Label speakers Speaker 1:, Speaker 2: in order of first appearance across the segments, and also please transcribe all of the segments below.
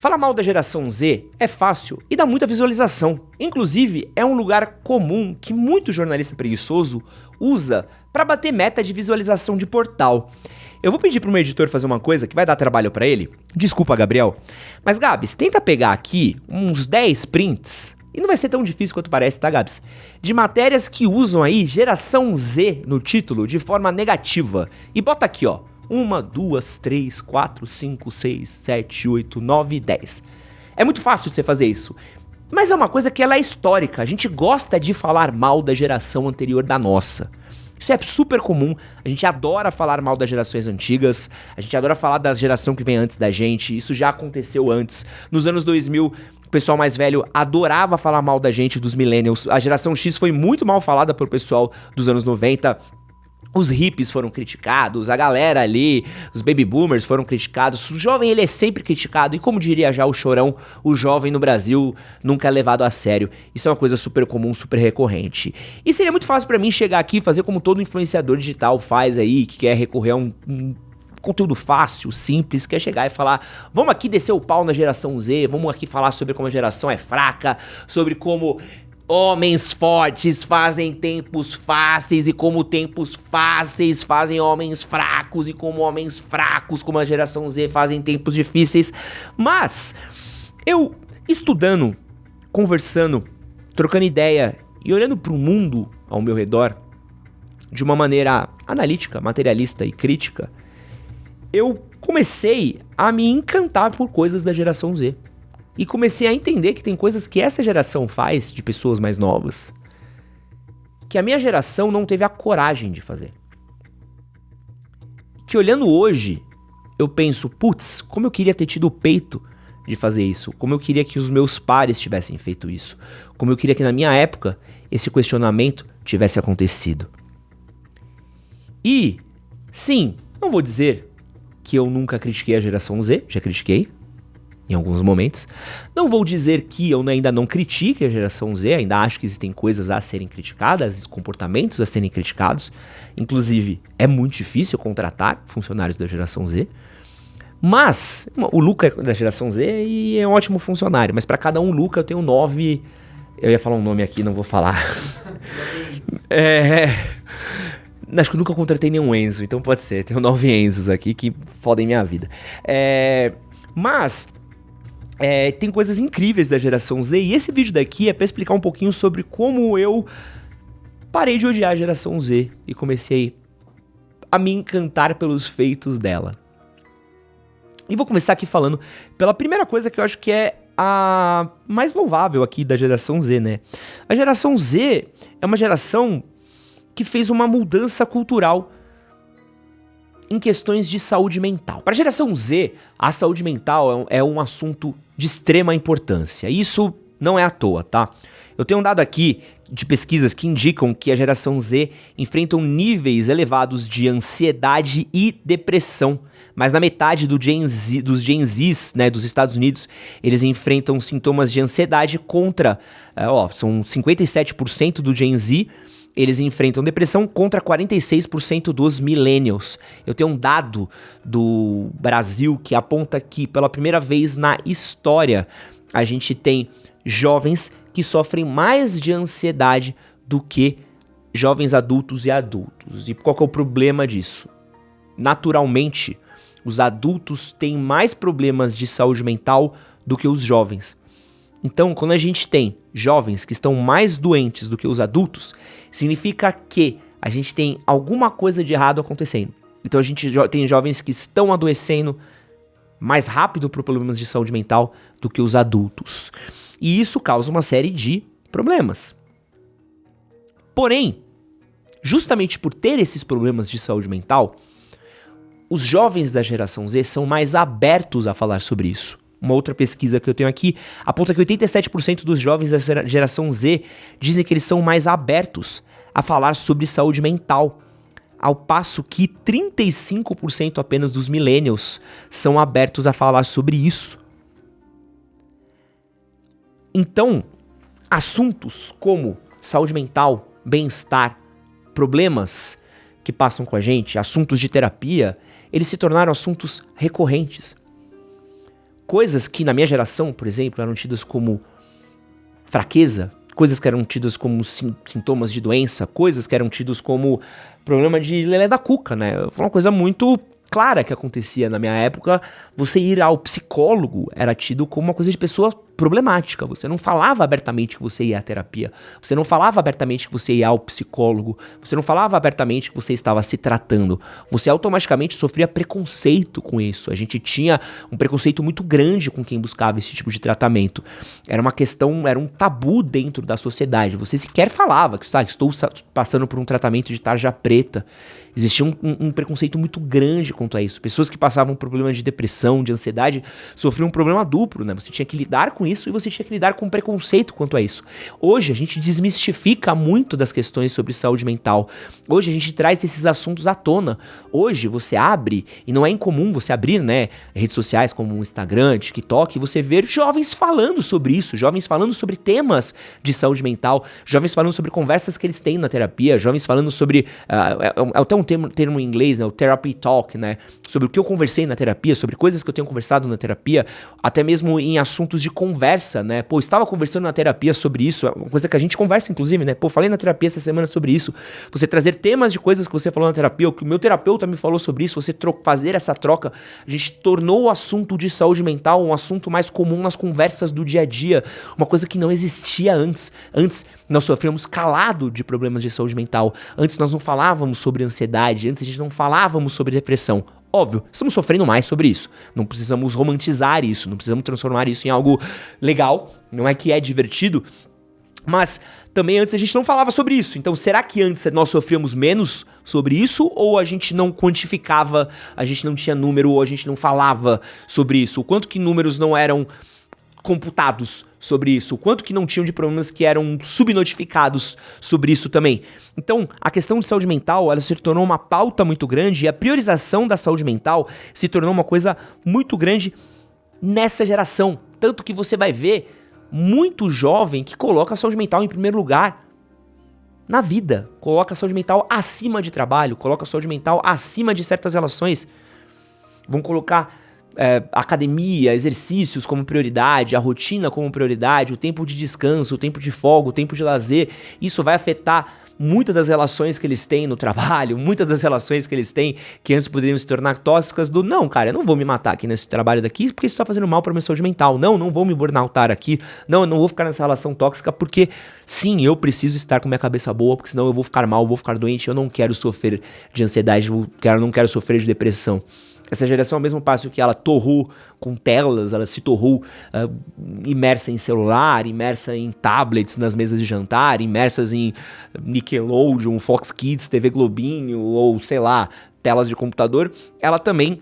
Speaker 1: Falar mal da geração Z é fácil e dá muita visualização. Inclusive, é um lugar comum que muito jornalista preguiçoso usa para bater meta de visualização de portal. Eu vou pedir pro meu editor fazer uma coisa que vai dar trabalho para ele. Desculpa, Gabriel. Mas, Gabs, tenta pegar aqui uns 10 prints, e não vai ser tão difícil quanto parece, tá, Gabs? De matérias que usam aí geração Z no título de forma negativa. E bota aqui, ó. 1, 2, 3, 4, 5, 6, 7, 8, 9, 10. É muito fácil de você fazer isso. Mas é uma coisa que ela é histórica. A gente gosta de falar mal da geração anterior da nossa. Isso é super comum. A gente adora falar mal das gerações antigas. A gente adora falar da geração que vem antes da gente. Isso já aconteceu antes. Nos anos 2000, o pessoal mais velho adorava falar mal da gente, dos millennials. A geração X foi muito mal falada pelo pessoal dos anos 90. Os hippies foram criticados, a galera ali, os baby boomers foram criticados, o jovem ele é sempre criticado e como diria já o Chorão, o jovem no Brasil nunca é levado a sério. Isso é uma coisa super comum, super recorrente. E seria muito fácil pra mim chegar aqui e fazer como todo influenciador digital faz aí, que quer recorrer a um conteúdo fácil, simples, quer chegar e falar, vamos aqui descer o pau na geração Z, vamos aqui falar sobre como a geração é fraca, sobre como homens fortes fazem tempos fáceis e como tempos fáceis fazem homens fracos e como homens fracos, como a geração Z, fazem tempos difíceis. Mas eu estudando, conversando, trocando ideia e olhando para o mundo ao meu redor de uma maneira analítica, materialista e crítica, eu comecei a me encantar por coisas da geração Z. E comecei a entender que tem coisas que essa geração faz, de pessoas mais novas, que a minha geração não teve a coragem de fazer. Que olhando hoje, eu penso, putz, como eu queria ter tido o peito de fazer isso. Como eu queria que os meus pares tivessem feito isso. Como eu queria que na minha época, esse questionamento tivesse acontecido. E, sim, não vou dizer que eu nunca critiquei a geração Z, já critiquei. Em alguns momentos. Não vou dizer que eu ainda não critique a geração Z, ainda acho que existem coisas a serem criticadas, comportamentos a serem criticados. Inclusive, é muito difícil contratar funcionários da geração Z. Mas, o Luca é da geração Z e é um ótimo funcionário. Mas para cada um Luca eu tenho 9... Eu ia falar um nome aqui, não vou falar. Acho que eu nunca contratei nenhum Enzo, então pode ser. Tenho 9 Enzos aqui que fodem minha vida. Mas... tem coisas incríveis da geração Z e esse vídeo daqui é pra explicar um pouquinho sobre como eu parei de odiar a geração Z e comecei a me encantar pelos feitos dela. E vou começar aqui falando pela primeira coisa que eu acho que é a mais louvável aqui da geração Z, né? A geração Z é uma geração que fez uma mudança cultural em questões de saúde mental. Para a geração Z, a saúde mental é um assunto de extrema importância. Isso não é à toa, tá? Eu tenho um dado aqui de pesquisas que indicam que a geração Z enfrentam níveis elevados de ansiedade e depressão. Mas na metade dos Gen Zs, né, dos Estados Unidos, eles enfrentam sintomas de ansiedade contra... são 57% do Gen Z. Eles enfrentam depressão contra 46% dos millennials. Eu tenho um dado do Brasil que aponta que pela primeira vez na história a gente tem jovens que sofrem mais de ansiedade do que jovens adultos e adultos. E qual que é o problema disso? Naturalmente, os adultos têm mais problemas de saúde mental do que os jovens. Então, quando a gente tem jovens que estão mais doentes do que os adultos, significa que a gente tem alguma coisa de errado acontecendo. Então, a gente tem jovens que estão adoecendo mais rápido por problemas de saúde mental do que os adultos. E isso causa uma série de problemas. Porém, justamente por ter esses problemas de saúde mental, os jovens da geração Z são mais abertos a falar sobre isso. Uma outra pesquisa que eu tenho aqui aponta que 87% dos jovens da geração Z dizem que eles são mais abertos a falar sobre saúde mental, ao passo que 35% apenas dos millennials são abertos a falar sobre isso. Então, assuntos como saúde mental, bem-estar, problemas que passam com a gente, assuntos de terapia, eles se tornaram assuntos recorrentes. coisas que na minha geração, por exemplo, eram tidas como fraqueza, coisas que eram tidas como sintomas de doença, coisas que eram tidas como problema de lelé da cuca, né? Foi uma coisa muito clara que acontecia na minha época. Você ir ao psicólogo era tido como uma coisa de pessoa problemática. Você não falava abertamente que você ia à terapia. Você não falava abertamente que você ia ao psicólogo. Você não falava abertamente que você estava se tratando. Você automaticamente sofria preconceito com isso. A gente tinha um preconceito muito grande com quem buscava esse tipo de tratamento. Era uma questão, era um tabu dentro da sociedade. Você sequer falava que estou passando por um tratamento de tarja preta. Existia um preconceito muito grande quanto a isso. Pessoas que passavam por problemas de depressão, de ansiedade, sofriam um problema duplo, né? Você tinha que lidar com isso e você tinha que lidar com preconceito quanto a isso. Hoje a gente desmistifica muito das questões sobre saúde mental. Hoje a gente traz esses assuntos à tona. Hoje você abre, e não é incomum você abrir, né, redes sociais como o Instagram, TikTok, e você ver jovens falando sobre isso, jovens falando sobre temas de saúde mental, jovens falando sobre conversas que eles têm na terapia, jovens falando sobre, até um termo em inglês, né, o therapy talk, né, sobre o que eu conversei na terapia, sobre coisas que eu tenho conversado na terapia, até mesmo em assuntos de conversa, né, pô, estava conversando na terapia sobre isso, é uma coisa que a gente conversa inclusive, né, pô, falei na terapia essa semana sobre isso, você trazer temas de coisas que você falou na terapia, ou que o meu terapeuta me falou sobre isso, você fazer essa troca, a gente tornou o assunto de saúde mental um assunto mais comum nas conversas do dia a dia, uma coisa que não existia antes. Antes nós sofríamos calado de problemas de saúde mental, antes nós não falávamos sobre ansiedade, antes a gente não falávamos sobre depressão. Óbvio, estamos sofrendo mais sobre isso. Não precisamos romantizar isso, não precisamos transformar isso em algo legal, não é que é divertido, mas também antes a gente não falava sobre isso. Então será que antes nós sofríamos menos sobre isso? Ou a gente não quantificava, a gente não tinha número, ou a gente não falava sobre isso? O quanto que números não eram computados sobre isso? O quanto que não tinham de problemas que eram subnotificados sobre isso também? Então, a questão de saúde mental, ela se tornou uma pauta muito grande, e a priorização da saúde mental se tornou uma coisa muito grande nessa geração. Tanto que você vai ver muito jovem que coloca a saúde mental em primeiro lugar na vida, coloca a saúde mental acima de trabalho, coloca a saúde mental acima de certas relações. Vão colocar academia, exercícios como prioridade, a rotina como prioridade, o tempo de descanso, o tempo de folga, o tempo de lazer. Isso vai afetar muitas das relações que eles têm no trabalho, muitas das relações que eles têm que antes poderiam se tornar tóxicas não, cara, eu não vou me matar aqui nesse trabalho daqui porque isso tá fazendo mal pra minha saúde mental. Não vou me burnoutar aqui. Não, eu não vou ficar nessa relação tóxica porque, sim, eu preciso estar com minha cabeça boa, porque senão eu vou ficar mal, eu vou ficar doente, eu não quero sofrer de ansiedade, eu não quero sofrer de depressão. Essa geração, ao mesmo passo que ela torrou com telas, ela se torrou imersa em celular, imersa em tablets nas mesas de jantar, imersas em Nickelodeon, Fox Kids, TV Globinho ou, sei lá, telas de computador, ela também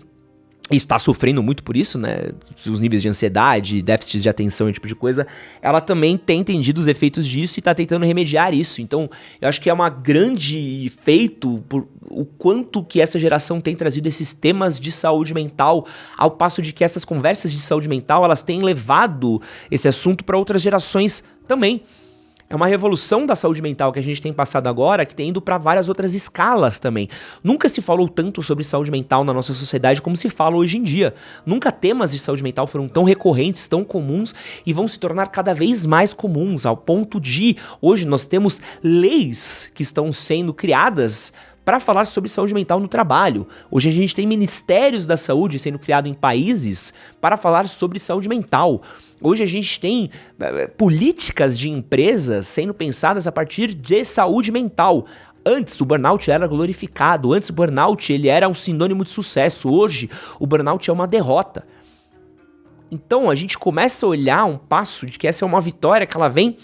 Speaker 1: está sofrendo muito por isso, né, os níveis de ansiedade, déficits de atenção e tipo de coisa, ela também tem entendido os efeitos disso e está tentando remediar isso. Então, eu acho que é uma grande feito por o quanto que essa geração tem trazido esses temas de saúde mental, ao passo de que essas conversas de saúde mental, elas têm levado esse assunto para outras gerações também. É uma revolução da saúde mental que a gente tem passado agora, que tem ido para várias outras escalas também. Nunca se falou tanto sobre saúde mental na nossa sociedade como se fala hoje em dia. Nunca temas de saúde mental foram tão recorrentes, tão comuns e vão se tornar cada vez mais comuns, ao ponto de hoje nós temos leis que estão sendo criadas para falar sobre saúde mental no trabalho. Hoje a gente tem ministérios da saúde sendo criados em países para falar sobre saúde mental. Hoje a gente tem políticas de empresas sendo pensadas a partir de saúde mental. Antes o burnout era glorificado, antes o burnout ele era um sinônimo de sucesso, hoje o burnout é uma derrota. Então a gente começa a olhar um passo de que essa é uma vitória que ela vem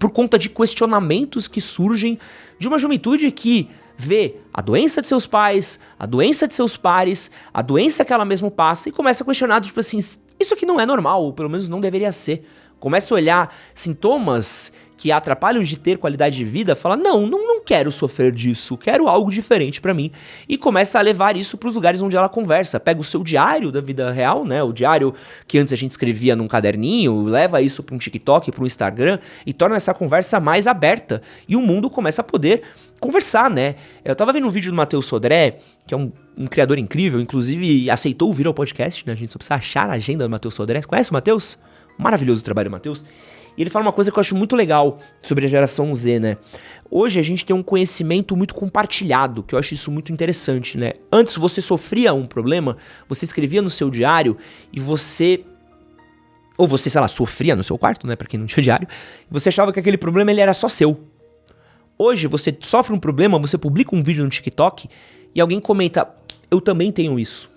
Speaker 1: por conta de questionamentos que surgem de uma juventude que vê a doença de seus pais, a doença de seus pares, a doença que ela mesma passa e começa a questionar, tipo assim, isso aqui não é normal, ou pelo menos não deveria ser. Começa a olhar sintomas que atrapalham de ter qualidade de vida, fala, não quero sofrer disso, quero algo diferente pra mim. E começa a levar isso pros lugares onde ela conversa. Pega o seu diário da vida real, né? O diário que antes a gente escrevia num caderninho, leva isso pra um TikTok, pra um Instagram e torna essa conversa mais aberta. E o mundo começa a poder conversar, né? Eu tava vendo um vídeo do Matheus Sodré, que é um criador incrível, inclusive aceitou vir ao podcast, né? A gente só precisa achar a agenda do Matheus Sodré. Conhece o Matheus? Maravilhoso o trabalho do Matheus. E ele fala uma coisa que eu acho muito legal sobre a geração Z, né? Hoje a gente tem um conhecimento muito compartilhado, que eu acho isso muito interessante, né? Antes você sofria um problema, você escrevia no seu diário e você... Ou você, sei lá, sofria no seu quarto, né? Pra quem não tinha diário. E você achava que aquele problema ele era só seu. Hoje você sofre um problema, você publica um vídeo no TikTok e alguém comenta, eu também tenho isso.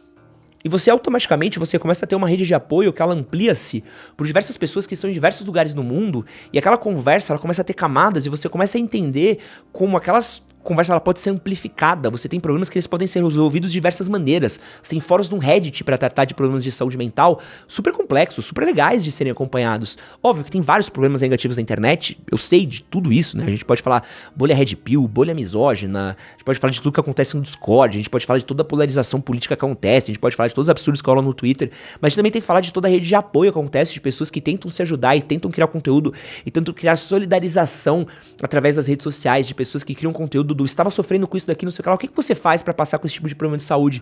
Speaker 1: E você automaticamente, você começa a ter uma rede de apoio que ela amplia-se por diversas pessoas que estão em diversos lugares do mundo e aquela conversa, ela começa a ter camadas e você começa a entender como aquelas conversa ela pode ser amplificada, você tem problemas que eles podem ser resolvidos de diversas maneiras, você tem fóruns no Reddit para tratar de problemas de saúde mental super complexos, super legais de serem acompanhados. Óbvio que tem vários problemas negativos na internet, eu sei de tudo isso, né? A gente pode falar bolha red pill, bolha misógina, a gente pode falar de tudo que acontece no Discord, a gente pode falar de toda a polarização política que acontece, a gente pode falar de todos os absurdos que rolam no Twitter, mas a gente também tem que falar de toda a rede de apoio que acontece, de pessoas que tentam se ajudar e tentam criar conteúdo e tentam criar solidarização através das redes sociais, de pessoas que criam conteúdo do estava sofrendo com isso daqui, não sei o que lá. O que você faz pra passar com esse tipo de problema de saúde?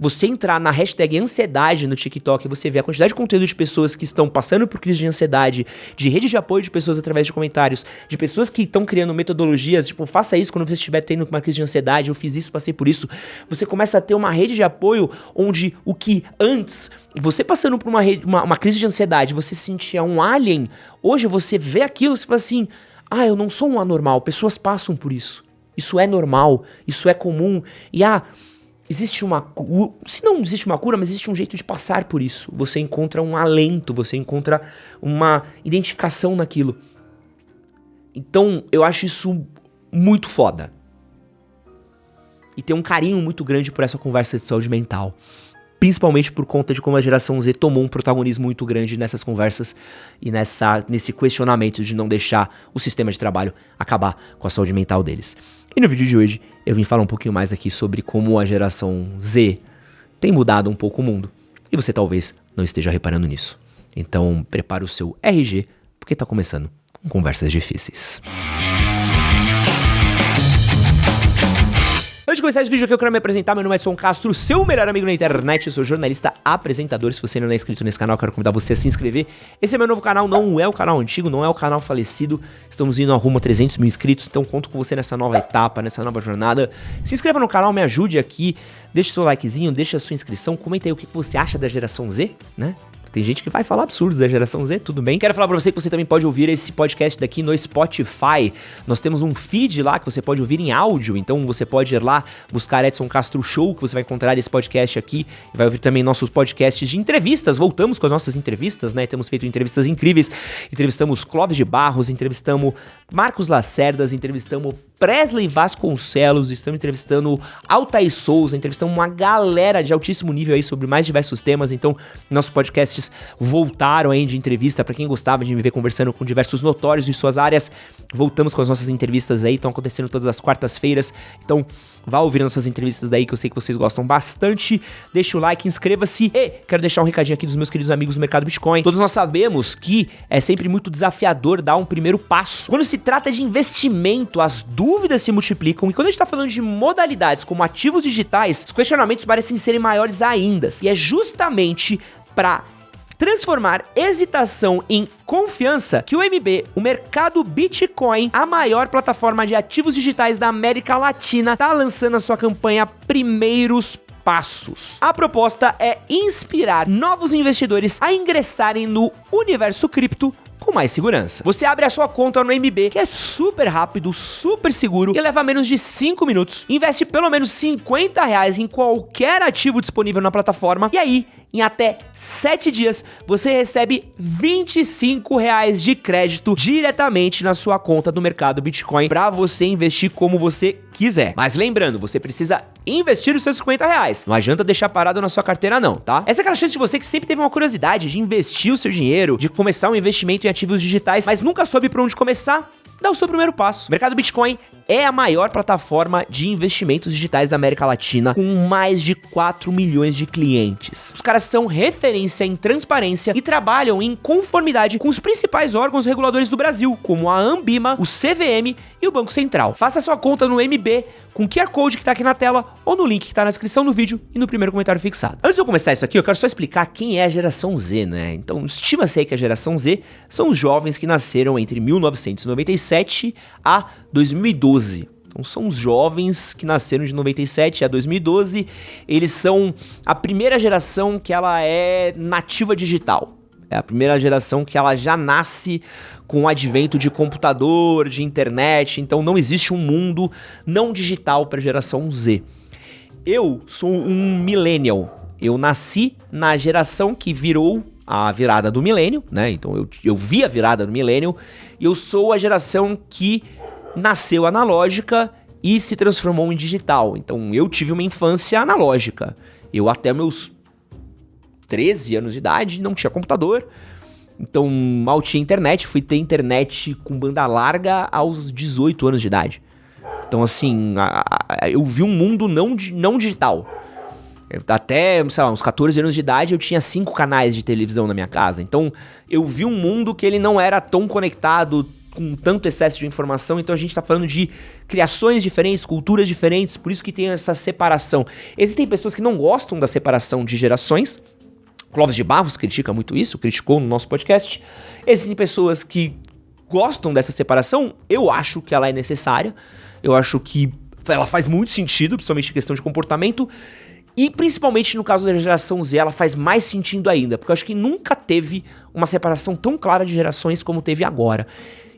Speaker 1: Você entrar na hashtag ansiedade no TikTok e você vê a quantidade de conteúdo de pessoas que estão passando por crise de ansiedade, de rede de apoio de pessoas através de comentários, de pessoas que estão criando metodologias, tipo, faça isso quando você estiver tendo uma crise de ansiedade, eu fiz isso, passei por isso. Você começa a ter uma rede de apoio onde o que antes, você passando por uma crise de ansiedade, você sentia um alien, hoje você vê aquilo e você fala assim, eu não sou um anormal, pessoas passam por isso. Isso é normal, isso é comum. E existe uma cura. Se não existe uma cura, mas existe um jeito de passar por isso. Você encontra um alento, você encontra uma identificação naquilo. Então, eu acho isso muito foda. E tem um carinho muito grande por essa conversa de saúde mental. Principalmente por conta de como a geração Z tomou um protagonismo muito grande nessas conversas e nesse questionamento de não deixar o sistema de trabalho acabar com a saúde mental deles. E no vídeo de hoje eu vim falar um pouquinho mais aqui sobre como a geração Z tem mudado um pouco o mundo. E você talvez não esteja reparando nisso. Então prepara o seu RG, porque tá começando Conversas Difíceis. Antes de começar esse vídeo aqui, eu quero me apresentar. Meu nome é Edson Castro, seu melhor amigo na internet. Eu sou jornalista apresentador. Se você ainda não é inscrito nesse canal, eu quero convidar você a se inscrever. Esse é meu novo canal, não é o canal antigo, não é o canal falecido. Estamos indo a rumo a 300 mil inscritos, então conto com você nessa nova etapa, nessa nova jornada. Se inscreva no canal, me ajude aqui. Deixe seu likezinho, deixe a sua inscrição. Comenta aí o que você acha da geração Z, né? Tem gente que vai falar absurdos da geração Z, tudo bem. Quero falar pra você que você também pode ouvir esse podcast daqui no Spotify. Nós temos um feed lá que você pode ouvir em áudio, então você pode ir lá buscar Edson Castro Show, que você vai encontrar esse podcast aqui. E vai ouvir também nossos podcasts de entrevistas. Voltamos com as nossas entrevistas, né? Temos feito entrevistas incríveis. Entrevistamos Clóvis de Barros, entrevistamos Marcos Lacerdas, entrevistamos Presley Vasconcelos, estamos entrevistando Altair Souza, entrevistamos uma galera de altíssimo nível aí sobre mais diversos temas, então nossos podcasts voltaram aí de entrevista, pra quem gostava de me ver conversando com diversos notórios de suas áreas, voltamos com as nossas entrevistas aí, estão acontecendo todas as quartas-feiras, então vá ouvir nossas entrevistas daí que eu sei que vocês gostam bastante, deixa o like, inscreva-se e quero deixar um recadinho aqui dos meus queridos amigos do mercado Bitcoin. Todos nós sabemos que é sempre muito desafiador dar um primeiro passo. Quando se trata de investimento, as dúvidas se multiplicam e quando a gente tá falando de modalidades como ativos digitais, os questionamentos parecem serem maiores ainda. E é justamente para transformar hesitação em confiança que o MB, o mercado Bitcoin, a maior plataforma de ativos digitais da América Latina, tá lançando a sua campanha Primeiros Passos. A proposta é inspirar novos investidores a ingressarem no universo cripto com mais segurança. Você abre a sua conta no MB, que é super rápido, super seguro e leva menos de 5 minutos. Investe pelo menos R$50 em qualquer ativo disponível na plataforma e aí, em até 7 dias, você recebe R$25 de crédito diretamente na sua conta do mercado Bitcoin para você investir como você quiser. Mas lembrando, você precisa investir os seus R$50. Não adianta deixar parado na sua carteira não, tá? Essa é aquela chance de você que sempre teve uma curiosidade de investir o seu dinheiro, de começar um investimento em ativos digitais, mas nunca soube por onde começar. Dá o seu primeiro passo. O mercado Bitcoin é a maior plataforma de investimentos digitais da América Latina, com mais de 4 milhões de clientes. Os caras são referência em transparência e trabalham em conformidade com os principais órgãos reguladores do Brasil, como a Anbima, o CVM e o Banco Central. Faça sua conta no MB com o QR Code que tá aqui na tela ou no link que tá na descrição do vídeo e no primeiro comentário fixado. Antes de eu começar isso aqui, eu quero só explicar quem é a geração Z, né? Então, estima-se aí que a geração Z são os jovens que nasceram entre 1997 a 2012. Então são os jovens que nasceram de 97 a 2012, eles são a primeira geração que ela é nativa digital. É a primeira geração que ela já nasce com o advento de computador, de internet, então não existe um mundo não digital para a geração Z. Eu sou um millennial, eu nasci na geração que virou a virada do milênio, né? Então eu vi a virada do milênio e eu sou a geração que nasceu analógica e se transformou em digital. Então eu tive uma infância analógica. Eu até meus 13 anos de idade não tinha computador, então mal tinha internet. Fui ter internet com banda larga aos 18 anos de idade. Então assim, eu vi um mundo não digital. Até, sei lá, uns 14 anos de idade eu tinha 5 canais de televisão na minha casa. Então eu vi um mundo que ele não era tão conectado, com tanto excesso de informação. Então a gente tá falando de criações diferentes, culturas diferentes, por isso que tem essa separação. Existem pessoas que não gostam da separação de gerações. Clóvis de Barros critica muito isso, criticou no nosso podcast. Existem pessoas que gostam dessa separação. Eu acho que ela é necessária. Eu acho que ela faz muito sentido, principalmente em questão de comportamento. E principalmente no caso da geração Z, ela faz mais sentido ainda, porque eu acho que nunca teve uma separação tão clara de gerações como teve agora.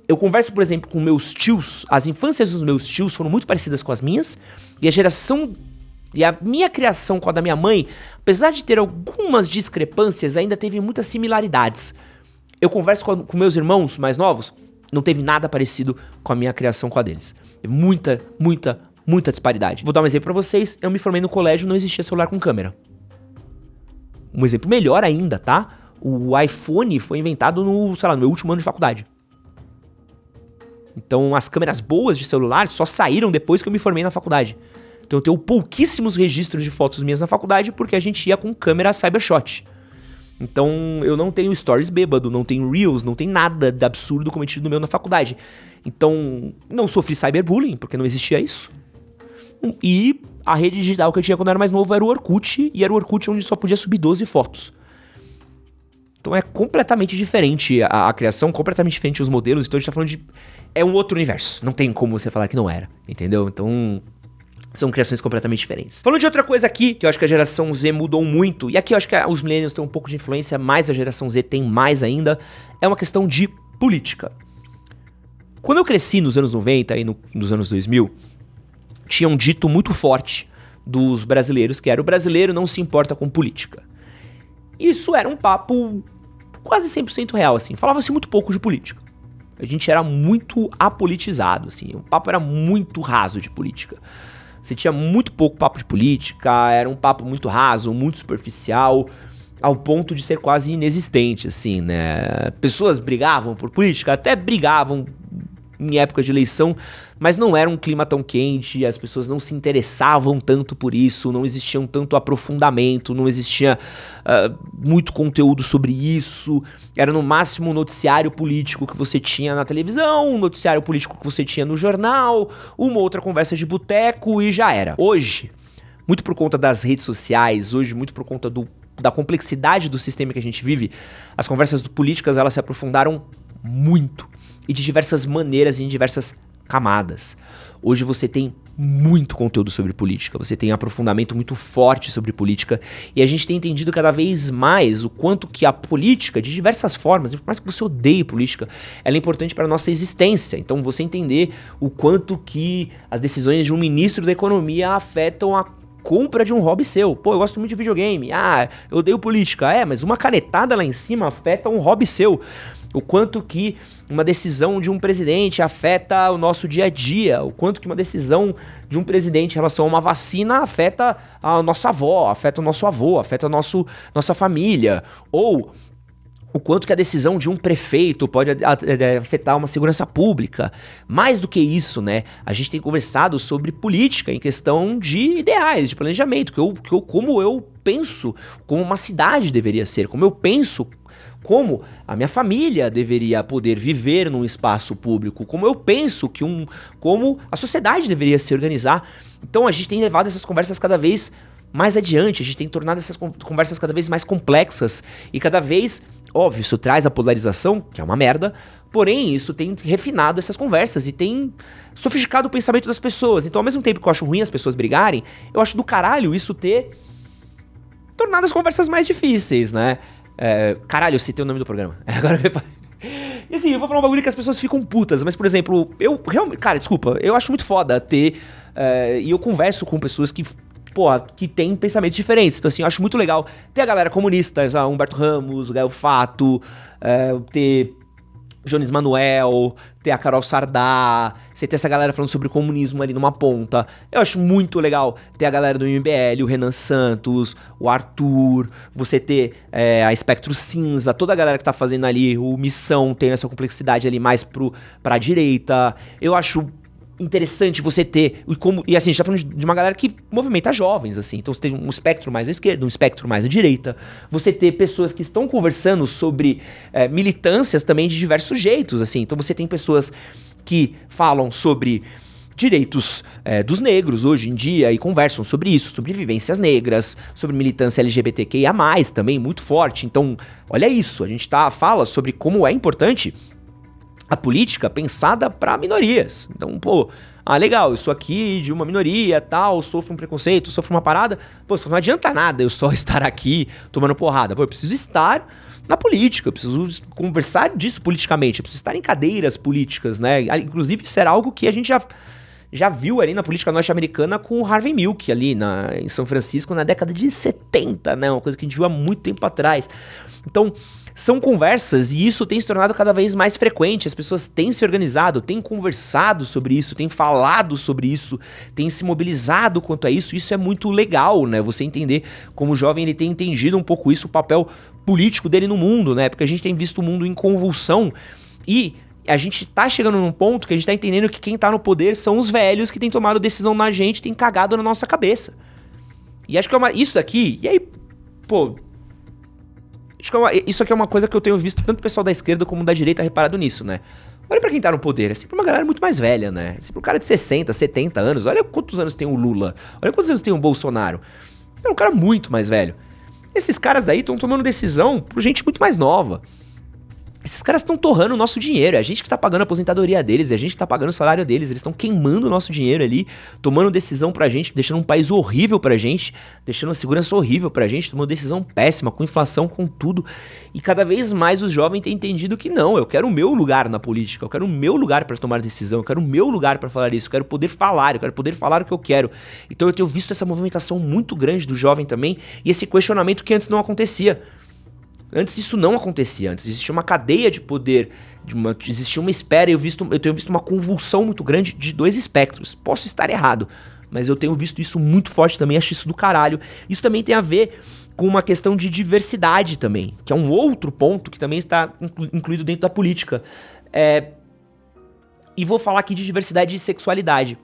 Speaker 1: Eu converso, por exemplo, com meus tios, as infâncias dos meus tios foram muito parecidas com as minhas, e a geração e a minha criação com a da minha mãe, apesar de ter algumas discrepâncias, ainda teve muitas similaridades. Eu converso com meus irmãos mais novos, não teve nada parecido com a minha criação com a deles. Teve muita disparidade. Vou dar um exemplo pra vocês. Eu me formei no colégio, não existia celular com câmera. Um exemplo melhor ainda, tá? O iPhone foi inventado no meu último ano de faculdade. Então as câmeras boas de celular só saíram depois que eu me formei na faculdade. Então eu tenho pouquíssimos registros de fotos minhas na faculdade porque a gente ia com câmera Cybershot. Então eu não tenho stories bêbado, não tenho reels, não tem nada de absurdo cometido no meu na faculdade. Então não sofri cyberbullying porque não existia isso. E a rede digital que eu tinha quando eu era mais novo era o Orkut, e era o Orkut onde só podia subir 12 fotos. Então é completamente diferente a criação, completamente diferente os modelos, então a gente tá falando de... É um outro universo, não tem como você falar que não era, entendeu? Então são criações completamente diferentes. Falando de outra coisa aqui, que eu acho que a geração Z mudou muito, e aqui eu acho que os millennials têm um pouco de influência, mas a geração Z tem mais ainda, é uma questão de política. Quando eu cresci nos anos 90 e nos anos 2000, tinha um dito muito forte dos brasileiros, que era: o brasileiro não se importa com política. Isso era um papo quase 100% real, assim. Falava-se muito pouco de política. A gente era muito apolitizado, assim. O papo era muito raso de política. Você tinha muito pouco papo de política, era um papo muito raso, muito superficial, ao ponto de ser quase inexistente, assim, né? Pessoas brigavam por política, até brigavam em época de eleição, mas não era um clima tão quente, as pessoas não se interessavam tanto por isso, não existia tanto aprofundamento, não existia muito conteúdo sobre isso, era no máximo um noticiário político que você tinha na televisão, um noticiário político que você tinha no jornal, uma outra conversa de boteco e já era. Hoje, muito por conta das redes sociais, hoje muito por conta da complexidade do sistema que a gente vive, as conversas políticas elas se aprofundaram muito. E de diversas maneiras e em diversas camadas. Hoje você tem muito conteúdo sobre política, você tem um aprofundamento muito forte sobre política, e a gente tem entendido cada vez mais o quanto que a política, de diversas formas, por mais que você odeie política, ela é importante para a nossa existência. Então você entender o quanto que as decisões de um ministro da economia afetam a compra de um hobby seu. Pô, eu gosto muito de videogame. Ah, eu odeio política. Mas uma canetada lá em cima afeta um hobby seu. O quanto que uma decisão de um presidente afeta o nosso dia a dia, o quanto que uma decisão de um presidente em relação a uma vacina afeta a nossa avó, afeta o nosso avô, afeta nossa família, ou o quanto que a decisão de um prefeito pode afetar uma segurança pública. Mais do que isso, né? A gente tem conversado sobre política em questão de ideais, de planejamento, como eu penso como uma cidade deveria ser, como eu penso como a minha família deveria poder viver num espaço público, como eu penso como a sociedade deveria se organizar. Então a gente tem levado essas conversas cada vez mais adiante, a gente tem tornado essas conversas cada vez mais complexas e cada vez, óbvio, isso traz a polarização, que é uma merda, porém isso tem refinado essas conversas e tem sofisticado o pensamento das pessoas. Então ao mesmo tempo que eu acho ruim as pessoas brigarem, eu acho do caralho isso ter tornado as conversas mais difíceis, né? Caralho, eu citei o nome do programa. Agora e assim, eu vou falar um bagulho que as pessoas ficam putas, mas por exemplo, eu realmente, cara, desculpa, eu acho muito foda ter, e eu converso com pessoas que tem pensamentos diferentes. Então, assim, eu acho muito legal ter a galera comunista, Humberto Ramos, o Gael Fato, ter Jones Manuel, ter a Carol Sardá, você ter essa galera falando sobre comunismo ali numa ponta. Eu acho muito legal ter a galera do MBL, o Renan Santos, o Arthur, você ter a Espectro Cinza, toda a galera que tá fazendo ali, o Missão, tem essa complexidade ali mais pra direita. Eu acho interessante você ter, e assim, a gente tá falando de uma galera que movimenta jovens, assim, então você tem um espectro mais à esquerda, um espectro mais à direita, você ter pessoas que estão conversando sobre militâncias também de diversos jeitos, assim, então você tem pessoas que falam sobre direitos dos negros hoje em dia e conversam sobre isso, sobre vivências negras, sobre militância LGBTQIA+, também muito forte, então, olha isso, a gente fala sobre como é importante a política pensada para minorias. Então, legal, eu sou aqui de uma minoria, tal, sofro um preconceito, sofro uma parada. Só não adianta nada eu só estar aqui tomando porrada. Eu preciso estar na política, eu preciso conversar disso politicamente, eu preciso estar em cadeiras políticas, né? Inclusive, isso era algo que a gente já viu ali na política norte-americana com o Harvey Milk ali em São Francisco na década de 70, né? Uma coisa que a gente viu há muito tempo atrás. Então, são conversas e isso tem se tornado cada vez mais frequente, as pessoas têm se organizado, têm conversado sobre isso, têm falado sobre isso, têm se mobilizado quanto a isso é muito legal, né? Você entender como o jovem ele tem entendido um pouco isso, o papel político dele no mundo, né? Porque a gente tem visto o mundo em convulsão e a gente tá chegando num ponto que a gente tá entendendo que quem tá no poder são os velhos que têm tomado decisão na gente, têm cagado na nossa cabeça. E acho que isso daqui, e aí, isso aqui é uma coisa que eu tenho visto tanto o pessoal da esquerda como da direita reparado nisso, né? Olha pra quem tá no poder, é sempre uma galera muito mais velha, né? É sempre um cara de 60, 70 anos. Olha quantos anos tem o Lula, olha quantos anos tem o Bolsonaro. É um cara muito mais velho. Esses caras daí estão tomando decisão por gente muito mais nova. Esses caras estão torrando o nosso dinheiro, é a gente que tá pagando a aposentadoria deles, é a gente que tá pagando o salário deles, eles estão queimando o nosso dinheiro ali, tomando decisão pra gente, deixando um país horrível pra gente, deixando uma segurança horrível pra gente, tomando decisão péssima, com inflação, com tudo. E cada vez mais os jovens têm entendido que não, eu quero o meu lugar na política, eu quero o meu lugar pra tomar decisão, eu quero o meu lugar pra falar isso, eu quero poder falar o que eu quero. Então eu tenho visto essa movimentação muito grande do jovem também, e esse questionamento que antes não acontecia. Antes isso não acontecia, antes existia uma cadeia de poder, existia uma espera, eu tenho visto uma convulsão muito grande de dois espectros. Posso estar errado, mas eu tenho visto isso muito forte também, acho isso do caralho. Isso também tem a ver com uma questão de diversidade também, que é um outro ponto que também está incluído dentro da política. E vou falar aqui de diversidade e sexualidade.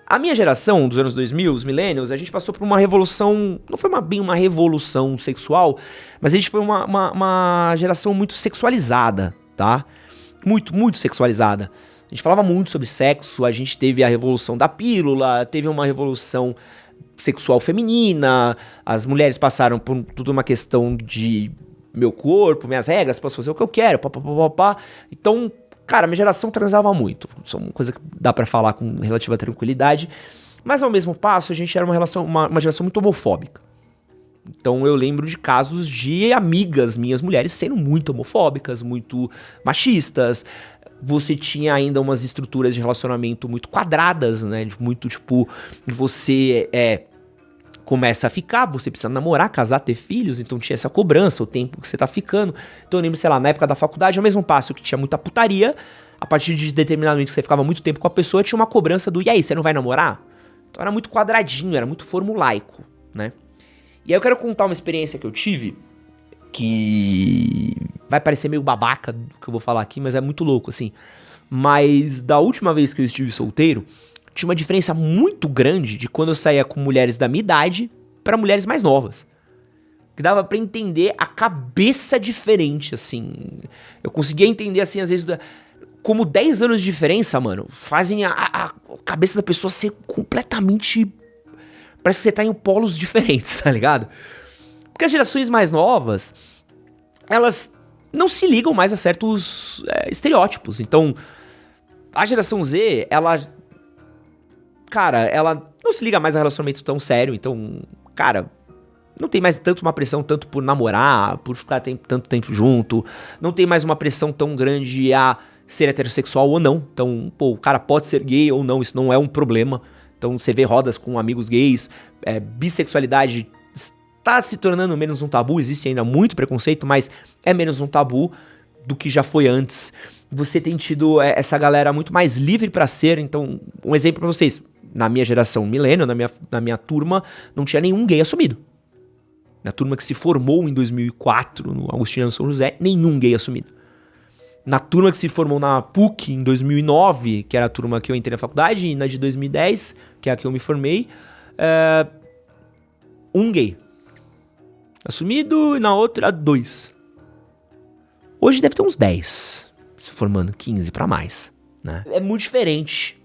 Speaker 1: A minha geração, dos anos 2000, os millennials, a gente passou por uma revolução, não foi bem uma revolução sexual, mas a gente foi uma geração muito sexualizada, tá? Muito, muito sexualizada. A gente falava muito sobre sexo, a gente teve a revolução da pílula, teve uma revolução sexual feminina, as mulheres passaram por toda uma questão de meu corpo, minhas regras, posso fazer o que eu quero, papapá. Então, cara, minha geração transava muito. Isso é uma coisa que dá pra falar com relativa tranquilidade. Mas ao mesmo passo, a gente era uma geração muito homofóbica. Então eu lembro de casos de amigas minhas mulheres sendo muito homofóbicas, muito machistas. Você tinha ainda umas estruturas de relacionamento muito quadradas, né? Muito tipo, você começa a ficar, você precisa namorar, casar, ter filhos, então tinha essa cobrança, o tempo que você tá ficando. Então eu lembro, sei lá, na época da faculdade, ao mesmo passo que tinha muita putaria, a partir de determinado momento que você ficava muito tempo com a pessoa, tinha uma cobrança do, e aí, você não vai namorar? Então era muito quadradinho, era muito formulaico, né? E aí eu quero contar uma experiência que eu tive, que vai parecer meio babaca do que eu vou falar aqui, mas é muito louco, assim. Mas da última vez que eu estive solteiro, tinha uma diferença muito grande de quando eu saía com mulheres da minha idade pra mulheres mais novas. Que dava pra entender a cabeça diferente, assim. Eu conseguia entender, assim, às vezes, como 10 anos de diferença, mano, fazem a cabeça da pessoa ser completamente... Parece que você tá em polos diferentes, tá ligado? Porque as gerações mais novas, elas não se ligam mais a certos estereótipos. Então, a geração Z, ela... Cara, ela não se liga mais a relacionamento tão sério. Então, cara, não tem mais tanto uma pressão tanto por namorar, por ficar tanto tempo junto. Não tem mais uma pressão tão grande a ser heterossexual ou não. Então, pô, o cara pode ser gay ou não, isso não é um problema. Então, você vê rodas com amigos gays, bissexualidade está se tornando menos um tabu. Existe ainda muito preconceito, mas é menos um tabu do que já foi antes. Você tem tido essa galera muito mais livre pra ser. Então, um exemplo pra vocês. Na minha geração millennial, na minha turma, não tinha nenhum gay assumido. Na turma que se formou em 2004, no Agostinho São José, nenhum gay assumido. Na turma que se formou na PUC em 2009, que era a turma que eu entrei na faculdade, e na de 2010, que é a que eu me formei, um gay assumido, e na outra 2. Hoje deve ter uns 10, se formando 15 pra mais, né? É muito diferente.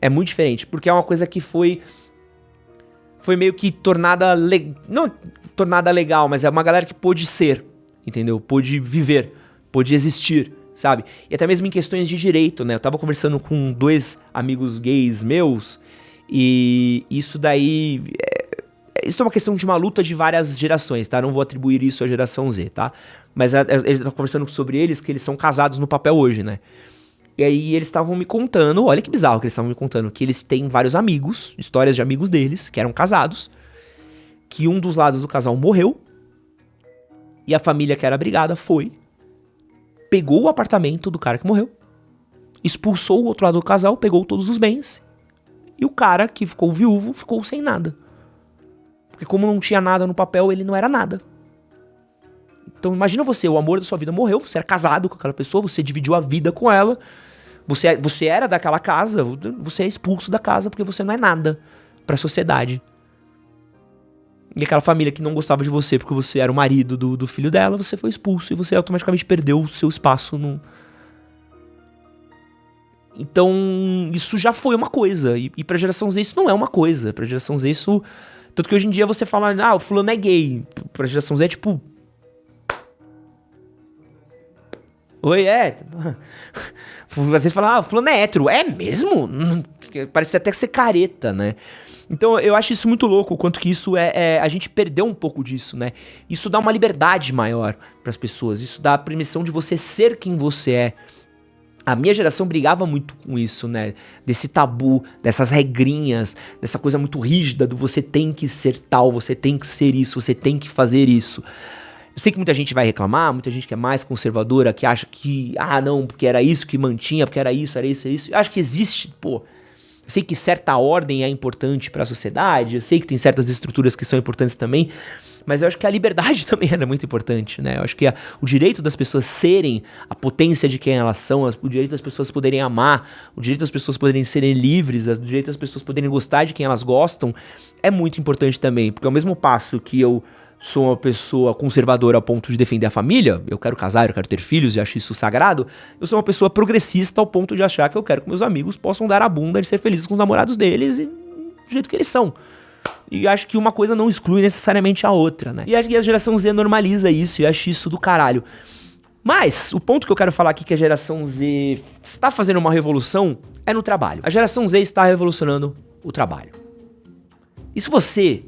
Speaker 1: É muito diferente, porque é uma coisa que foi meio que tornada... Não tornada legal, mas é uma galera que pôde ser, entendeu? Pôde viver, pôde existir, sabe? E até mesmo em questões de direito, né? Eu tava conversando com 2 amigos gays meus, e isso daí... Isso é uma questão de uma luta de várias gerações, tá? Não vou atribuir isso à geração Z, tá? Mas eu tava conversando sobre eles, que eles são casados no papel hoje, né? E aí eles estavam me contando, olha que bizarro que eles estavam me contando, que eles têm vários amigos, histórias de amigos deles, que eram casados, que um dos lados do casal morreu, e a família que era brigada pegou o apartamento do cara que morreu, expulsou o outro lado do casal, pegou todos os bens, e o cara que ficou viúvo ficou sem nada. Porque como não tinha nada no papel, ele não era nada. Então imagina você, o amor da sua vida morreu, você era casado com aquela pessoa, você dividiu a vida com ela, você era daquela casa, você é expulso da casa porque você não é nada pra sociedade. E aquela família que não gostava de você porque você era o marido do filho dela, você foi expulso e você automaticamente perdeu o seu espaço no... Então, isso já foi uma coisa. E pra geração Z isso não é uma coisa. Pra geração Z isso... Tanto que hoje em dia você fala, o fulano é gay. Pra geração Z é tipo... Oi, Às vezes fala, o fulano é hétero. É mesmo? Parece até ser careta, né? Então eu acho isso muito louco, o quanto que isso a gente perdeu um pouco disso, né? Isso dá uma liberdade maior pras pessoas, isso dá a permissão de você ser quem você é. A minha geração brigava muito com isso, né? Desse tabu, dessas regrinhas, dessa coisa muito rígida do você tem que ser tal, você tem que ser isso, você tem que fazer isso. Eu sei que muita gente vai reclamar, muita gente que é mais conservadora, que acha que, não, porque era isso que mantinha, porque era isso. Eu acho que existe, eu sei que certa ordem é importante para a sociedade, eu sei que tem certas estruturas que são importantes também, mas eu acho que a liberdade também era muito importante, né? Eu acho que o direito das pessoas serem a potência de quem elas são, o direito das pessoas poderem amar, o direito das pessoas poderem serem livres, o direito das pessoas poderem gostar de quem elas gostam, é muito importante também, porque ao mesmo passo que eu sou uma pessoa conservadora ao ponto de defender a família, eu quero casar, eu quero ter filhos e acho isso sagrado, eu sou uma pessoa progressista ao ponto de achar que eu quero que meus amigos possam dar a bunda e ser felizes com os namorados deles e do jeito que eles são. E acho que uma coisa não exclui necessariamente a outra, né? E acho que a geração Z normaliza isso e acho isso do caralho. Mas o ponto que eu quero falar aqui que a geração Z está fazendo uma revolução é no trabalho. A geração Z está revolucionando o trabalho. E se você...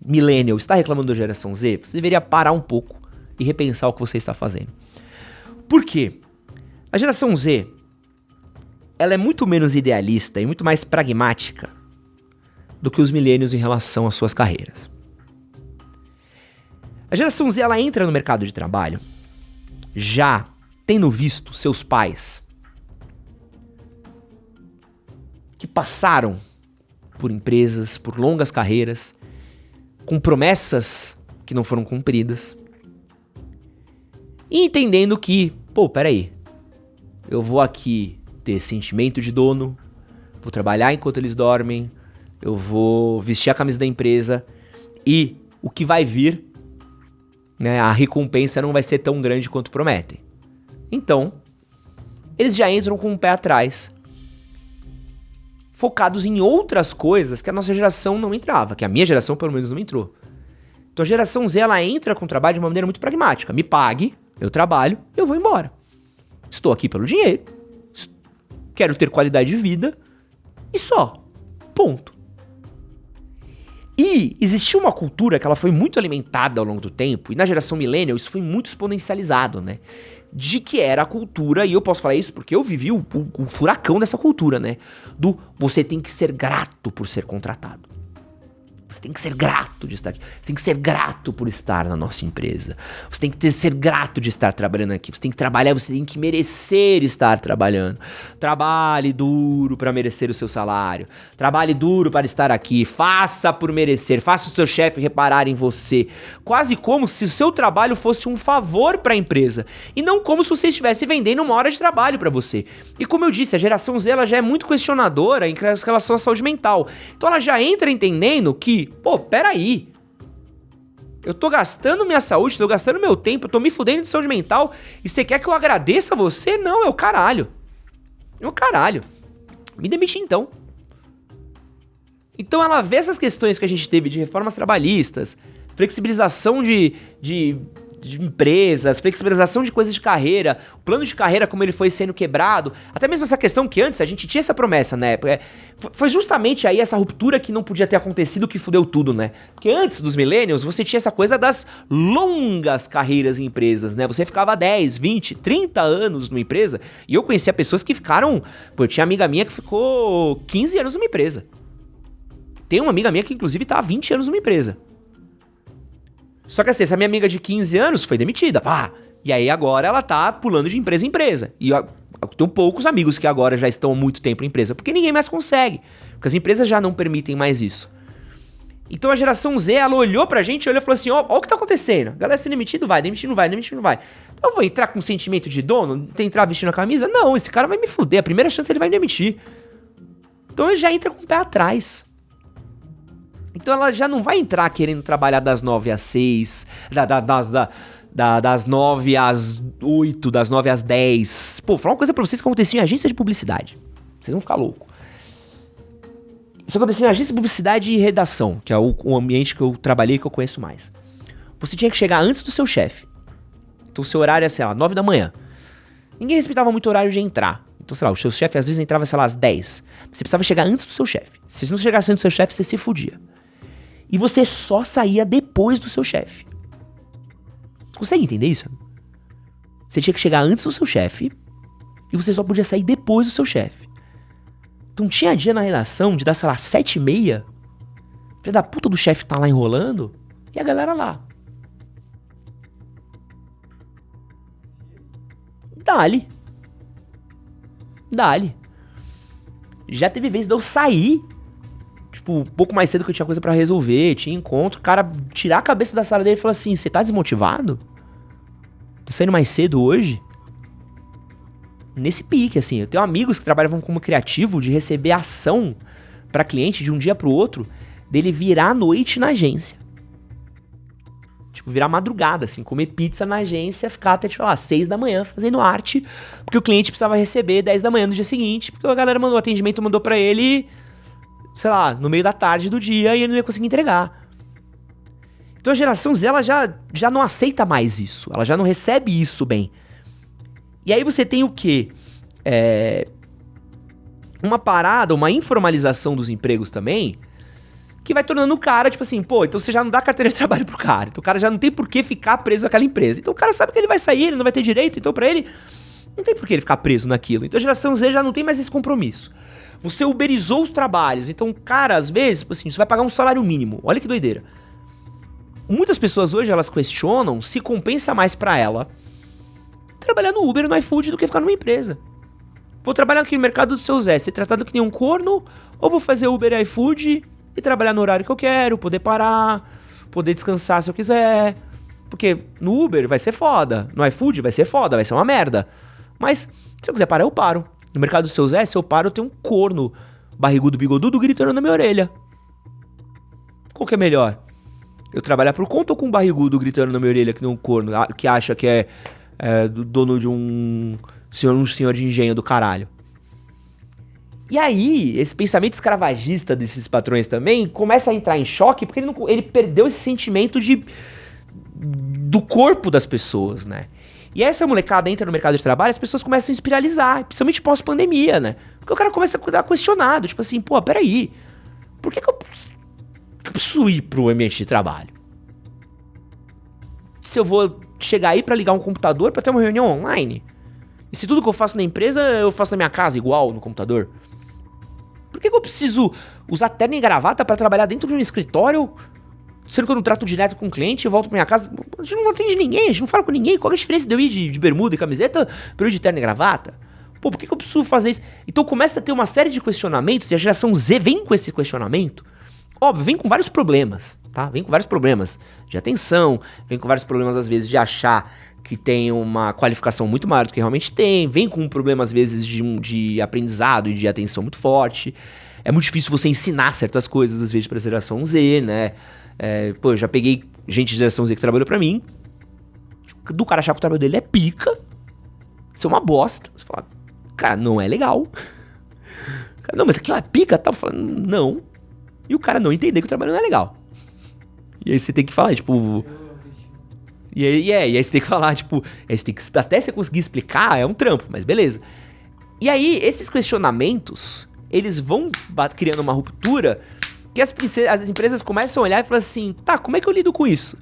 Speaker 1: millennial está reclamando da geração Z, você deveria parar um pouco e repensar o que você está fazendo. Por quê? A geração Z, ela é muito menos idealista e muito mais pragmática do que os millennials em relação às suas carreiras. A geração Z, ela entra no mercado de trabalho já tendo visto seus pais que passaram por empresas, por longas carreiras, com promessas que não foram cumpridas, E entendendo que, pô, peraí, eu vou aqui ter sentimento de dono, vou trabalhar enquanto eles dormem, eu vou vestir a camisa da empresa e o que vai vir, né, a recompensa não vai ser tão grande quanto prometem. Então, eles já entram com o pé atrás, focados em outras coisas que a nossa geração não entrava, que a minha geração pelo menos não entrou. Então a geração Z, ela entra com o trabalho de uma maneira muito pragmática. Me pague, eu trabalho, eu vou embora. Estou aqui pelo dinheiro, quero ter qualidade de vida e só. Ponto. E existiu uma cultura que ela foi muito alimentada ao longo do tempo, e na geração millennial isso foi muito exponencializado, né? De que era a cultura, e eu posso falar isso porque eu vivi o furacão dessa cultura, né? Do você tem que ser grato por ser contratado. Você tem que ser grato de estar aqui. Você tem que ser grato por estar na nossa empresa. Você tem que ser grato de estar trabalhando aqui. Você tem que trabalhar, você tem que merecer estar trabalhando. Trabalhe duro para merecer o seu salário. Trabalhe duro para estar aqui. Faça por merecer. Faça o seu chefe reparar em você. Quase como se o seu trabalho fosse um favor para a empresa. E não como se você estivesse vendendo uma hora de trabalho para você. E como eu disse, a geração Z ela já é muito questionadora em relação à saúde mental. Então ela já entra entendendo que pô, peraí. Eu tô gastando minha saúde, tô gastando meu tempo, eu tô me fudendo de saúde mental e você quer que eu agradeça você? Não, é o caralho. É o caralho. Me demite então. Então ela vê essas questões que a gente teve de reformas trabalhistas, flexibilização de empresas, flexibilização de coisas de carreira, o plano de carreira como ele foi sendo quebrado, até mesmo essa questão que antes a gente tinha essa promessa, né? Foi justamente aí essa ruptura que não podia ter acontecido que fudeu tudo, né? Porque antes dos millennials você tinha essa coisa das longas carreiras em empresas, né? Você ficava 10, 20, 30 anos numa empresa e eu conhecia pessoas que ficaram... Pô, eu tinha amiga minha que ficou 15 anos numa empresa. Tem uma amiga minha que inclusive tá há 20 anos numa empresa. Só que assim, essa minha amiga de 15 anos foi demitida, pá. E aí agora ela tá pulando de empresa em empresa. E eu tenho poucos amigos que agora já estão há muito tempo em empresa, porque ninguém mais consegue. Porque as empresas já não permitem mais isso. Então a geração Z, ela olhou pra gente, olhou e falou assim, ó o que tá acontecendo. A galera sendo demitido vai, demitido não vai, demitido não vai. Então eu vou entrar com sentimento de dono, entrar vestindo a camisa? Não, esse cara vai me fuder, a primeira chance ele vai me demitir. Então ele já entra com o pé atrás. Então ela já não vai entrar querendo trabalhar das 9 às 6, das 9 às 8, das 9 às 10. Pô, vou falar uma coisa pra vocês que acontecia em agência de publicidade. Vocês vão ficar loucos. Isso acontecia em agência de publicidade e redação, que é o ambiente que eu trabalhei e que eu conheço mais. Você tinha que chegar antes do seu chefe. Então o seu horário é, sei lá, 9 da manhã. Ninguém respeitava muito o horário de entrar. Então, sei lá, o seu chefe às vezes entrava, sei lá, às 10. Você precisava chegar antes do seu chefe. Se você não chegasse antes do seu chefe, você se fudia. E você só saía depois do seu chefe. Você consegue entender isso? Você tinha que chegar antes do seu chefe e você só podia sair depois do seu chefe. Então tinha dia na redação de dar, sei lá, 7h30, filha da puta do chefe tá lá enrolando e a galera lá. Dali. Já teve vez de eu sair um pouco mais cedo que eu tinha coisa pra resolver, tinha encontro, o cara tirar a cabeça da sala dele e falar assim, você tá desmotivado? Tô saindo mais cedo hoje? Nesse pique, assim, eu tenho amigos que trabalhavam como criativo de receber ação pra cliente de um dia pro outro, dele virar a noite na agência. Tipo, virar madrugada, assim, comer pizza na agência, ficar até, tipo, lá, 6 da manhã fazendo arte, porque o cliente precisava receber 10 da manhã no dia seguinte, porque a galera mandou, o atendimento mandou pra ele... sei lá, no meio da tarde do dia e ele não ia conseguir entregar. Então a geração Z, ela já não aceita mais isso. Ela já não recebe isso bem. E aí você tem o quê? Uma parada, uma informalização dos empregos também, que vai tornando o cara, tipo assim, pô, então você já não dá carteira de trabalho pro cara. Então o cara já não tem por que ficar preso àquela empresa. Então o cara sabe que ele vai sair, ele não vai ter direito, então pra ele, não tem por que ele ficar preso naquilo. Então a geração Z já não tem mais esse compromisso. Você uberizou os trabalhos. Então, cara, às vezes, assim, você vai pagar um salário mínimo. Olha que doideira. Muitas pessoas hoje, elas questionam se compensa mais pra ela trabalhar no Uber, no iFood, do que ficar numa empresa. Vou trabalhar aqui no mercado do seu Zé, ser tratado que nem um corno, ou vou fazer Uber e iFood e trabalhar no horário que eu quero, poder parar, poder descansar se eu quiser, Porque no Uber vai ser foda, no iFood vai ser foda, vai ser uma merda. Mas se eu quiser parar, eu paro. No mercado do seu Zé, se eu paro, eu tenho um corno barrigudo, bigodudo, gritando na minha orelha. Qual que é melhor? Eu trabalhar por conta ou com um barrigudo gritando na minha orelha que nem um corno, que acha que é dono de um senhor de engenho do caralho? E aí, esse pensamento escravagista desses patrões também começa a entrar em choque porque ele perdeu esse sentimento do corpo das pessoas, né? E aí essa molecada entra no mercado de trabalho, as pessoas começam a espiralizar, principalmente pós-pandemia, né? Porque o cara começa a ficar questionado, tipo assim, pô, peraí, por que eu preciso ir pro ambiente de trabalho? Se eu vou chegar aí pra ligar um computador pra ter uma reunião online? E se tudo que eu faço na empresa, eu faço na minha casa igual, no computador? Por que eu preciso usar terno e gravata pra trabalhar dentro de um escritório, sendo que eu não trato direto com o cliente, eu volto pra minha casa? A gente não atende ninguém, a gente não fala com ninguém. Qual é a diferença de eu ir de bermuda e camiseta pra eu ir de terno e gravata? Pô, por que eu preciso fazer isso? Então começa a ter uma série de questionamentos, e a geração Z vem com esse questionamento. Óbvio, vem com vários problemas, tá? Vem com vários problemas de atenção, vem com vários problemas às vezes de achar que tem uma qualificação muito maior do que realmente tem, vem com um problema às vezes de aprendizado e de atenção muito forte. É muito difícil você ensinar certas coisas às vezes pra geração Z, né? Pô, eu já peguei gente de geração Z que trabalhou pra mim, do cara achar que o trabalho dele é pica, isso é uma bosta. Você fala, cara, não é legal. Cara, não, mas aquilo é pica, tá? Falando, não. E o cara não entender que o trabalho não é legal. E aí você tem que falar, tipo... E aí você tem que falar, tipo... Aí você tem que, até você conseguir explicar, é um trampo, mas beleza. E aí, esses questionamentos, eles vão criando uma ruptura que as empresas começam a olhar e falar assim, tá, como é que eu lido com isso?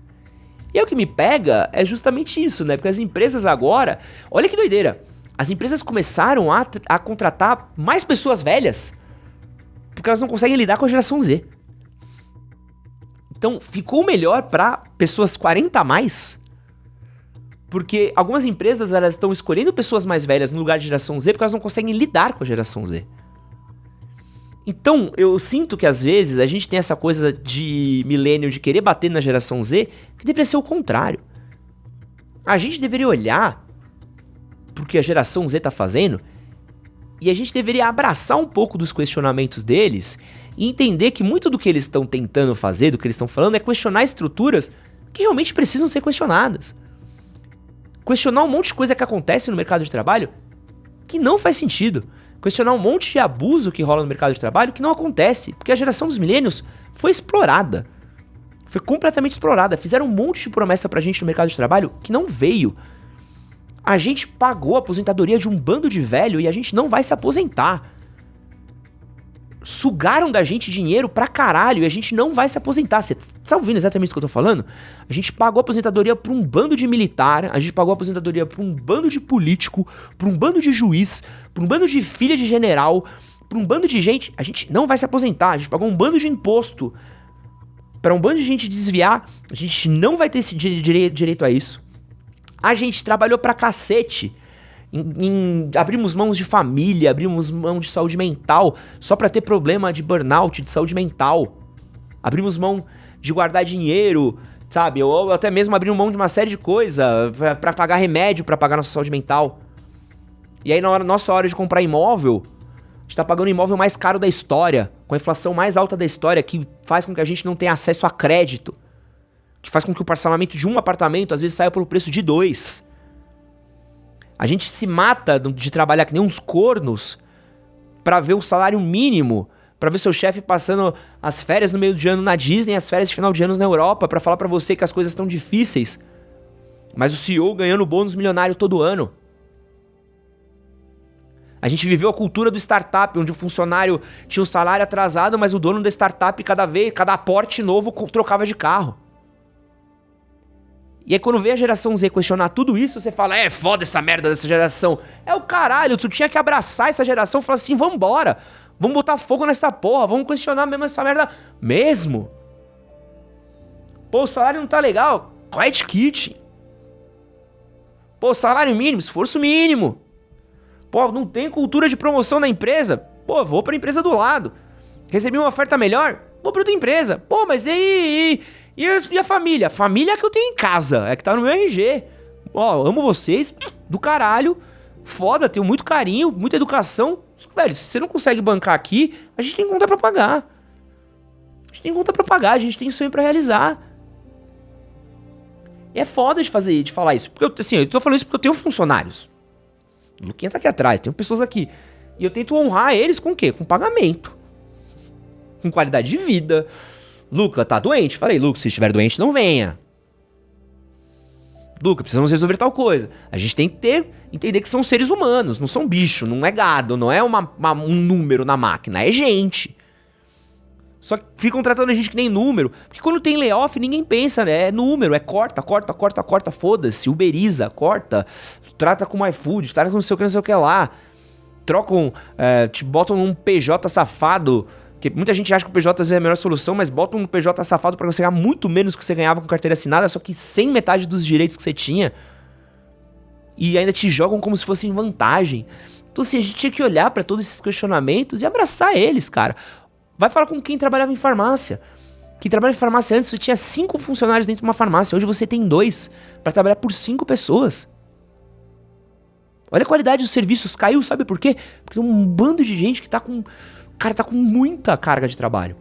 Speaker 1: E aí o que me pega é justamente isso, né? Porque as empresas agora... Olha que doideira. As empresas começaram a contratar mais pessoas velhas porque elas não conseguem lidar com a geração Z. Então, ficou melhor para pessoas 40 a mais, porque algumas empresas elas estão escolhendo pessoas mais velhas no lugar de geração Z porque elas não conseguem lidar com a geração Z. Então, eu sinto que às vezes a gente tem essa coisa de milênio de querer bater na geração Z, que deveria ser o contrário. A gente deveria olhar pro que a geração Z tá fazendo e a gente deveria abraçar um pouco dos questionamentos deles e entender que muito do que eles estão tentando fazer, do que eles estão falando, é questionar estruturas que realmente precisam ser questionadas. Questionar um monte de coisa que acontece no mercado de trabalho que não faz sentido. Questionar um monte de abuso que rola no mercado de trabalho que não acontece, porque a geração dos milênios foi explorada. Foi completamente explorada. Fizeram um monte de promessa pra gente no mercado de trabalho que não veio. A gente pagou a aposentadoria de um bando de velho e a gente não vai se aposentar. Sugaram da gente dinheiro pra caralho e a gente não vai se aposentar. Você tá ouvindo exatamente isso que eu tô falando? A gente pagou a aposentadoria pra um bando de militar, a gente pagou a aposentadoria pra um bando de político, pra um bando de juiz, pra um bando de filha de general, pra um bando de gente. A gente não vai se aposentar, a gente pagou um bando de imposto pra um bando de gente desviar, a gente não vai ter esse direito a isso. A gente trabalhou pra cacete, abrimos mãos de família, abrimos mão de saúde mental, só pra ter problema de burnout, de saúde mental. Abrimos mão de guardar dinheiro, sabe? Ou até mesmo abrimos mão de uma série de coisas pra pagar remédio, pra pagar nossa saúde mental. E aí na nossa hora de comprar imóvel, a gente tá pagando o imóvel mais caro da história, com a inflação mais alta da história, que faz com que a gente não tenha acesso a crédito. Que faz com que o parcelamento de um apartamento às vezes saia pelo preço de 2. A gente se mata de trabalhar que nem uns cornos pra ver o salário mínimo, pra ver seu chefe passando as férias no meio de ano na Disney, as férias de final de ano na Europa, pra falar pra você que as coisas estão difíceis. Mas o CEO ganhando bônus milionário todo ano. A gente viveu a cultura do startup, onde o funcionário tinha o salário atrasado, mas o dono da startup, cada aporte novo, trocava de carro. E aí quando vê a geração Z questionar tudo isso, você fala, foda essa merda dessa geração. É o caralho, tu tinha que abraçar essa geração e falar assim, vambora, vamos botar fogo nessa porra, vamos questionar mesmo essa merda mesmo. Pô, o salário não tá legal, quiet quitting. Pô, salário mínimo, esforço mínimo. Pô, não tem cultura de promoção na empresa. Pô, vou pra empresa do lado. Recebi uma oferta melhor, vou pra outra empresa. Pô, mas e E a família? A família é que eu tenho em casa, é que tá no meu RG. Ó, amo vocês, do caralho. Foda, tenho muito carinho, muita educação. Velho, se você não consegue bancar aqui, a gente tem conta pra pagar. A gente tem sonho pra realizar. E é foda de falar isso. Porque eu tô falando isso porque eu tenho funcionários. O Luquinha tá aqui atrás, tem pessoas aqui. E eu tento honrar eles com o quê? Com pagamento. Com qualidade de vida. Luca, tá doente? Falei, Luca, se estiver doente, não venha. Luca, precisamos resolver tal coisa. A gente tem que entender que são seres humanos, não são bicho, não é gado, não é um número na máquina, é gente. Só que ficam tratando a gente que nem número, porque quando tem layoff, ninguém pensa, né? É número, é corta, foda-se, uberiza, corta, trata com iFood, trata com não sei o que lá. Trocam, te botam num PJ safado, que muita gente acha que o PJ é a melhor solução, mas botam um PJ safado pra você ganhar muito menos que você ganhava com carteira assinada, só que sem metade dos direitos que você tinha. E ainda te jogam como se fosse em vantagem. Então assim, a gente tinha que olhar pra todos esses questionamentos e abraçar eles, cara. Vai falar com quem trabalhava em farmácia. Quem trabalha em farmácia antes, você tinha 5 funcionários dentro de uma farmácia. Hoje você tem 2 pra trabalhar por 5 pessoas. Olha a qualidade dos serviços, caiu, sabe por quê? Porque tem um bando de gente que tá com... Cara, tá com muita carga de trabalho.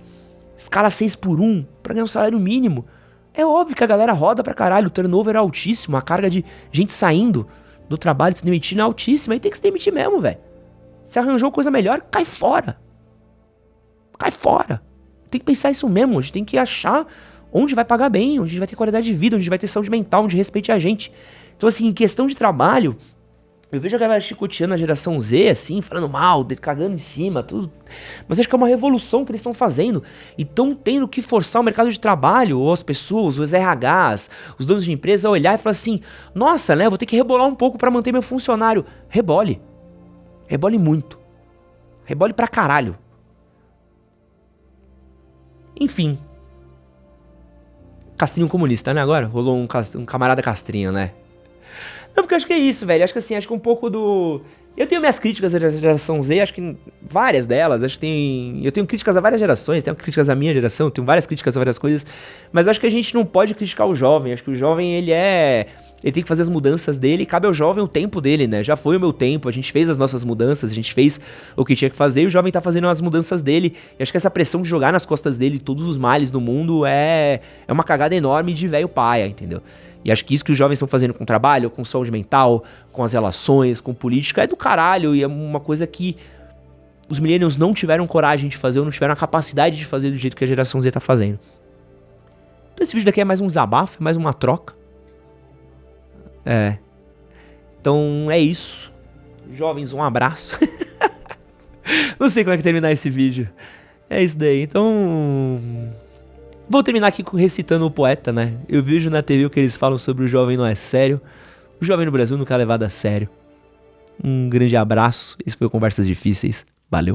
Speaker 1: Escala 6x1 pra ganhar um salário mínimo. É óbvio que a galera roda pra caralho, o turnover é altíssimo, a carga de gente saindo do trabalho, se demitindo é altíssima, aí tem que se demitir mesmo, velho. Se arranjou coisa melhor, cai fora. Cai fora. Tem que pensar isso mesmo, a gente tem que achar onde vai pagar bem, onde vai ter qualidade de vida, onde vai ter saúde mental, onde respeite a gente. Então assim, em questão de trabalho, eu vejo a galera chicoteando a geração Z, assim, falando mal, cagando em cima, tudo. Mas acho que é uma revolução que eles estão fazendo. E estão tendo que forçar o mercado de trabalho, ou as pessoas, os RHs, os donos de empresa a olhar e falar assim, nossa, né, vou ter que rebolar um pouco pra manter meu funcionário. Rebole. Rebole muito. Rebole pra caralho. Enfim. Castrinho comunista, né, agora? Rolou um camarada castrinho, né? Não, porque eu acho que é isso, velho. Acho que assim, acho que um pouco do... Eu tenho minhas críticas à geração Z, acho que várias delas, acho que tem... Eu tenho críticas a várias gerações, tenho críticas à minha geração, tenho várias críticas a várias coisas, mas acho que a gente não pode criticar o jovem, acho que o jovem, ele tem que fazer as mudanças dele, cabe ao jovem o tempo dele, né? Já foi o meu tempo, a gente fez as nossas mudanças, a gente fez o que tinha que fazer e o jovem tá fazendo as mudanças dele. E acho que essa pressão de jogar nas costas dele todos os males do mundo é uma cagada enorme de velho paia, entendeu? E acho que isso que os jovens estão fazendo com trabalho, com saúde mental, com as relações, com política, é do caralho. E é uma coisa que os millennials não tiveram coragem de fazer, ou não tiveram a capacidade de fazer do jeito que a geração Z tá fazendo. Então esse vídeo daqui é mais um desabafo, é mais uma troca. Então é isso. Jovens, um abraço. Não sei como é que terminar esse vídeo. É isso daí, então... Vou terminar aqui recitando o poeta, né? Eu vejo na TV o que eles falam sobre o jovem não é sério. O jovem no Brasil nunca é levado a sério. Um grande abraço. Esse foi o Conversas Difíceis. Valeu.